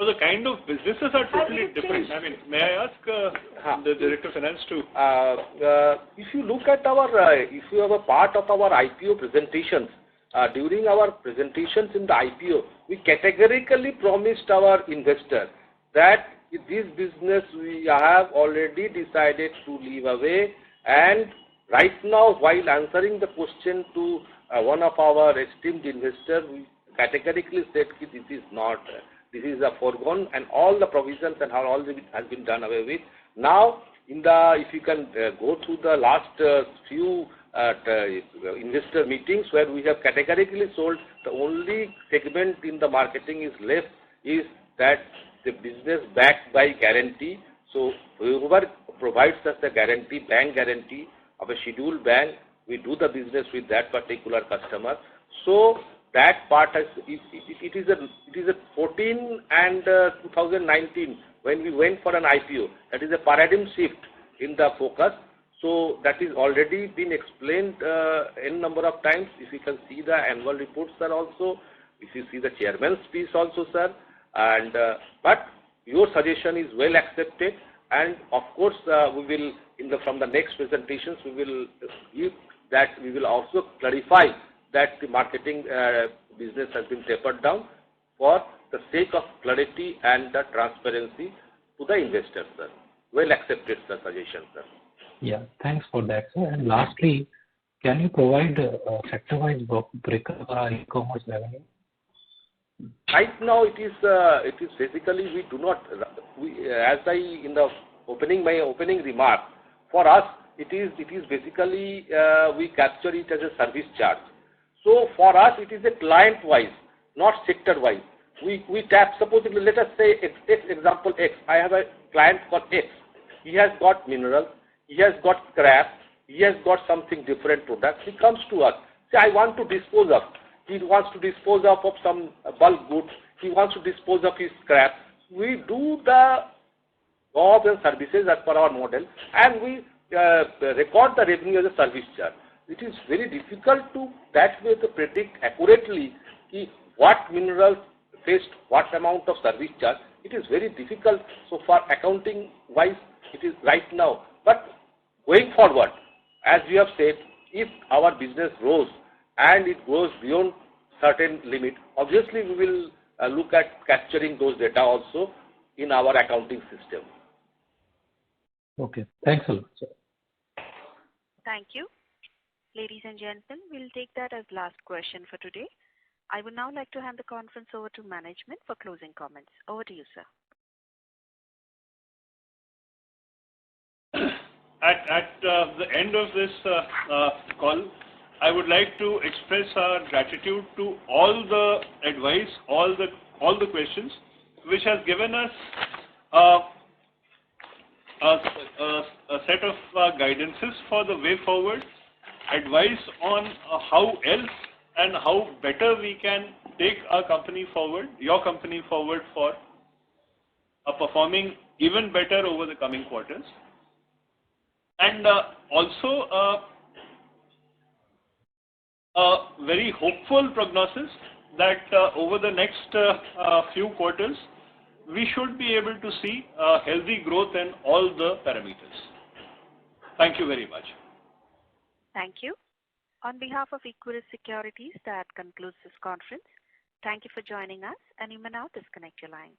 So the kind of businesses are totally different. I mean, may I ask the Director of Finance to? If you look at if you have a part of our IPO presentations, during our presentations in the IPO, we categorically promised our investor that this business we have already decided to leave away, and right now, while answering the question to one of our esteemed investors, we categorically said that this is not, this is a foregone, and all the provisions and how all of it has been done away with. Now, if you can go through the last few investor meetings where we have categorically sold, the only segment in the marketing is left is that the business backed by guarantee. So whoever provides us the guarantee, bank guarantee of a scheduled bank, we do the business with that particular customer. So that part has, it is a 14 and 2019 when we went for an IPO. That is a paradigm shift in the focus. So that is already been explained n number of times. If you can see the annual reports, sir, also, if you see the chairman's speech also, sir, and but your suggestion is well accepted, and of course we will from the next presentations we will give that, we will also clarify that the marketing business has been tapered down for the sake of clarity and the transparency to the investors, sir. Well accepted, sir, suggestion, sir. Yeah, thanks for that, sir. And lastly, can you provide sector-wise breakup for our e-commerce revenue? Right now, it is basically we do not. As I in the my opening remark, for us it is basically we capture it as a service charge. So for us it is a client-wise, not sector-wise. We tap, supposedly let us say X example X. I have a client called X. He has got minerals, he has got scrap, he has got something different products. He comes to us, say, I want to dispose of. He wants to dispose of some bulk goods. He wants to dispose of his scrap. We do the jobs and services as per our model, and we record the revenue as a service charge. It is very difficult to that way to predict accurately what minerals faced what amount of service charge. It is very difficult. So for accounting wise, it is right now. But going forward, as we have said, if our business grows and it goes beyond certain limit, obviously we will look at capturing those data also in our accounting system. Okay. Thanks a lot, sir. Thank you. Ladies and gentlemen, we'll take that as last question for today. I would now like to hand the conference over to management for closing comments. Over to you, sir. At the end of this call, I would like to express our gratitude to all the advice, all the questions, which has given us a set of guidances for the way forward, advice on how else and how better we can take our company forward, your company forward for performing even better over the coming quarters. And also a very hopeful prognosis that over the next few quarters, we should be able to see healthy growth in all the parameters. Thank you very much. Thank you. On behalf of Equirus Securities, that concludes this conference. Thank you for joining us, and you may now disconnect your lines.